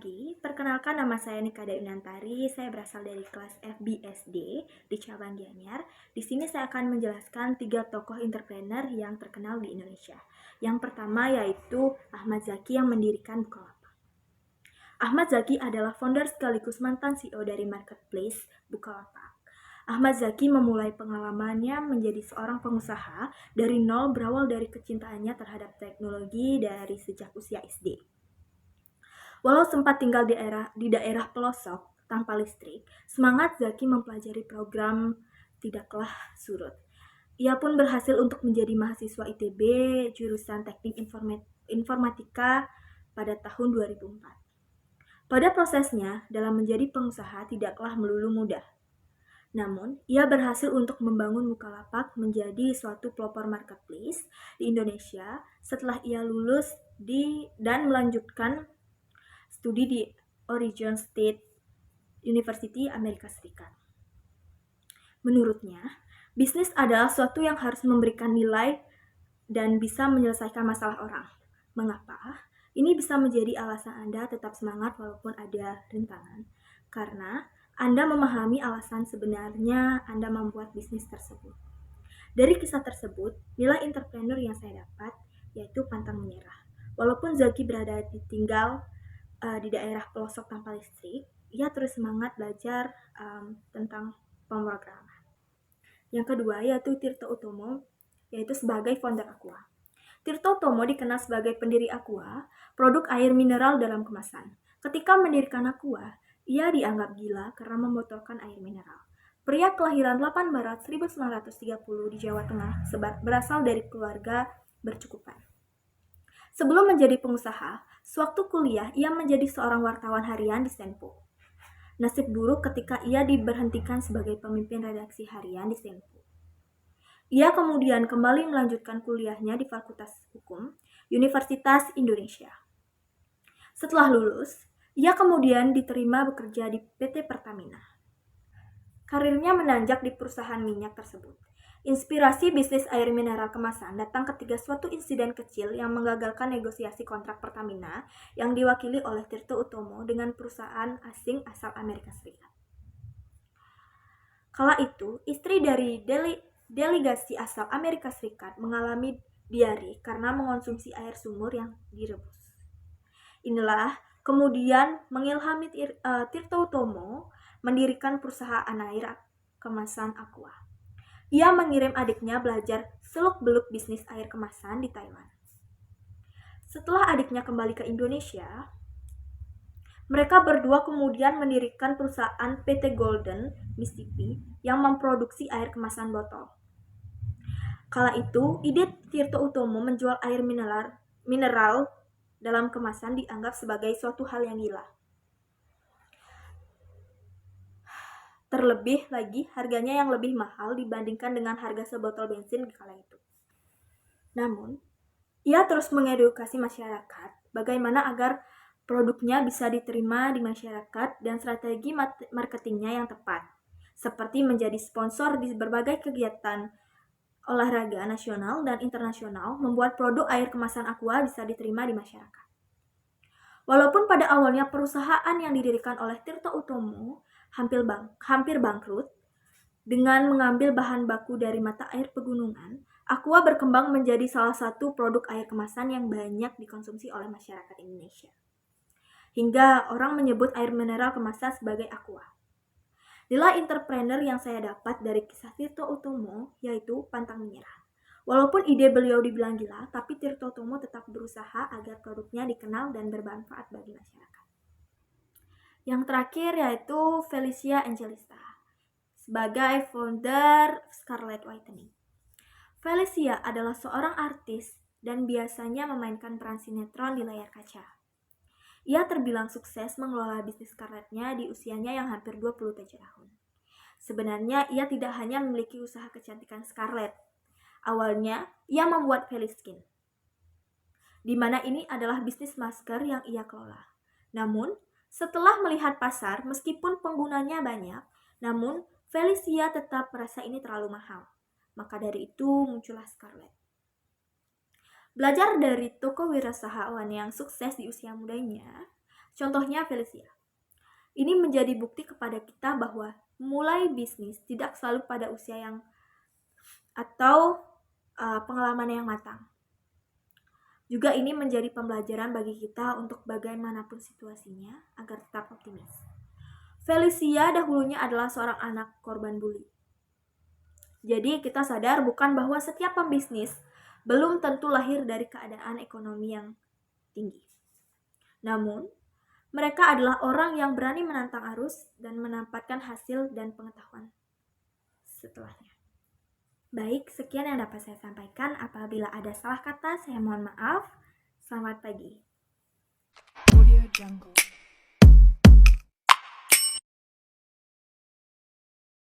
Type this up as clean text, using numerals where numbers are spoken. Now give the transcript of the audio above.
pagi, perkenalkan nama saya Nika Deunantari, saya berasal dari kelas FBSD di cabang Gianyar. Di sini saya akan menjelaskan 3 tokoh entrepreneur yang terkenal di Indonesia. Yang pertama yaitu Ahmad Zaki yang mendirikan Bukalapak. Ahmad Zaki adalah founder sekaligus mantan CEO dari marketplace Bukalapak. Ahmad Zaki memulai pengalamannya menjadi seorang pengusaha dari nol berawal dari kecintaannya terhadap teknologi dari sejak usia SD. Walau sempat tinggal di daerah pelosok tanpa listrik, semangat Zaki mempelajari program tidaklah surut. Ia pun berhasil untuk menjadi mahasiswa ITB jurusan Teknik Informatika pada tahun 2004. Pada prosesnya, dalam menjadi pengusaha tidaklah melulu mudah. Namun, ia berhasil untuk membangun Bukalapak menjadi suatu pelopor marketplace di Indonesia setelah ia lulus dan melanjutkan studi di Oregon State University, Amerika Serikat. Menurutnya, bisnis adalah suatu yang harus memberikan nilai dan bisa menyelesaikan masalah orang. Mengapa? Ini bisa menjadi alasan Anda tetap semangat walaupun ada rintangan. Karena Anda memahami alasan sebenarnya Anda membuat bisnis tersebut. Dari kisah tersebut, nilai entrepreneur yang saya dapat yaitu pantang menyerah. Walaupun Zaki berada ditinggal di daerah pelosok tanpa listrik, ia terus semangat belajar tentang pemrograman. Yang kedua yaitu Tirto Utomo, yaitu sebagai founder Aqua. Tirto Utomo dikenal sebagai pendiri Aqua, produk air mineral dalam kemasan. Ketika mendirikan Aqua, ia dianggap gila karena membotolkan air mineral. Pria kelahiran 8 Maret 1930 di Jawa Tengah, berasal dari keluarga bercukupan. Sebelum menjadi pengusaha, sewaktu kuliah ia menjadi seorang wartawan harian di Tempo. Nasib buruk ketika ia diberhentikan sebagai pemimpin redaksi harian di Tempo. Ia kemudian kembali melanjutkan kuliahnya di Fakultas Hukum Universitas Indonesia. Setelah lulus, ia kemudian diterima bekerja di PT Pertamina. Karirnya menanjak di perusahaan minyak tersebut. Inspirasi bisnis air mineral kemasan datang ketika suatu insiden kecil yang menggagalkan negosiasi kontrak Pertamina yang diwakili oleh Tirto Utomo dengan perusahaan asing asal Amerika Serikat. Kala itu, istri dari delegasi asal Amerika Serikat mengalami diare karena mengonsumsi air sumur yang direbus. Inilah kemudian mengilhami Tirto Utomo mendirikan perusahaan air kemasan Aqua. Ia mengirim adiknya belajar seluk-beluk bisnis air kemasan di Taiwan. Setelah adiknya kembali ke Indonesia, mereka berdua kemudian mendirikan perusahaan PT Golden Mississippi yang memproduksi air kemasan botol. Kala itu, ide Tirto Utomo menjual air mineral dalam kemasan dianggap sebagai suatu hal yang gila. Terlebih lagi, harganya yang lebih mahal dibandingkan dengan harga sebotol bensin di kala itu. Namun, ia terus mengedukasi masyarakat bagaimana agar produknya bisa diterima di masyarakat dan strategi marketingnya yang tepat, seperti menjadi sponsor di berbagai kegiatan olahraga nasional dan internasional, membuat produk air kemasan Aqua bisa diterima di masyarakat. Walaupun pada awalnya perusahaan yang didirikan oleh Tirto Utomo hampir bangkrut, dengan mengambil bahan baku dari mata air pegunungan, Aqua berkembang menjadi salah satu produk air kemasan yang banyak dikonsumsi oleh masyarakat Indonesia. Hingga orang menyebut air mineral kemasan sebagai Aqua. Nilai entrepreneur yang saya dapat dari kisah Tirto Utomo yaitu pantang menyerah. Walaupun ide beliau dibilang gila, tapi Tirto Utomo tetap berusaha agar produknya dikenal dan bermanfaat bagi masyarakat. Yang terakhir yaitu Felicia Angelista sebagai founder Scarlet Whitening. Felicia adalah seorang artis dan biasanya memainkan peran sinetron di layar kaca. Ia terbilang sukses mengelola bisnis Scarletnya di usianya yang hampir 27 tahun. Sebenarnya ia tidak hanya memiliki usaha kecantikan Scarlet. Awalnya, ia membuat Feliskin, di mana ini adalah bisnis masker yang ia kelola. Namun, setelah melihat pasar, meskipun penggunanya banyak, namun Felicia tetap merasa ini terlalu mahal. Maka dari itu muncullah Scarlet. Belajar dari tokoh wirausahawan yang sukses di usia mudanya, Contohnya Felicia. Ini menjadi bukti kepada kita bahwa mulai bisnis tidak selalu pada usia yang atau pengalaman yang matang. Juga ini menjadi pembelajaran bagi kita untuk bagaimanapun situasinya agar tetap optimis. Felicia dahulunya adalah seorang anak korban bully. Jadi kita sadar bukan bahwa setiap pembisnis belum tentu lahir dari keadaan ekonomi yang tinggi. Namun, mereka adalah orang yang berani menantang arus dan menampakkan hasil dan pengetahuan setelahnya. Baik, sekian yang dapat saya sampaikan. Apabila ada salah kata, saya mohon maaf. Selamat pagi. Audio Jungle.